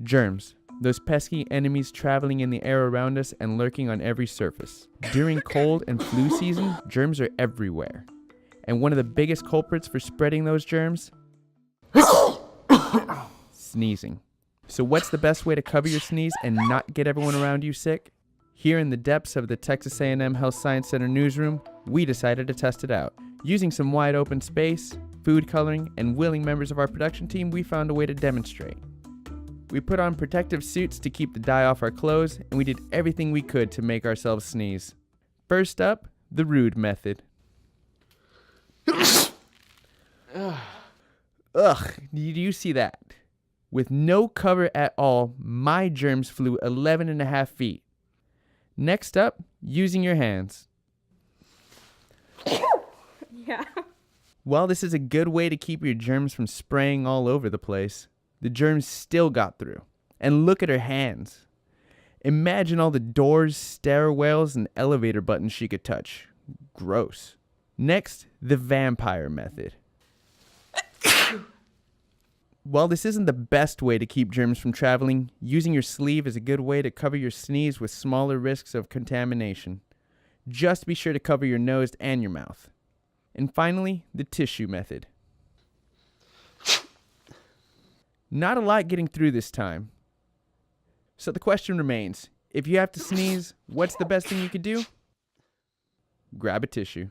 Germs. Those pesky enemies traveling in the air around us and lurking on every surface. During cold and flu season, germs are everywhere. And one of the biggest culprits for spreading those germs? Sneezing. So what's the best way to cover your sneeze and not get everyone around you sick? Here in the depths of the Texas A&M Health Science Center newsroom, we decided to test it out. Using some wide open space, food coloring, and willing members of our production team, we found a way to demonstrate. We put on protective suits to keep the dye off our clothes, and we did everything we could to make ourselves sneeze. First up, the rude method. Ugh, did you see that? With no cover at all, my germs flew 11.5 feet. Next up, using your hands. Yeah. While this is a good way to keep your germs from spraying all over the place, the germs still got through. And look at her hands. Imagine all the doors, stairwells, and elevator buttons she could touch. Gross. Next, the vampire method. While this isn't the best way to keep germs from traveling, using your sleeve is a good way to cover your sneeze with smaller risks of contamination. Just be sure to cover your nose and your mouth. And finally, the tissue method. Not a lot getting through this time. So the question remains, if you have to sneeze, what's the best thing you could do? Grab a tissue.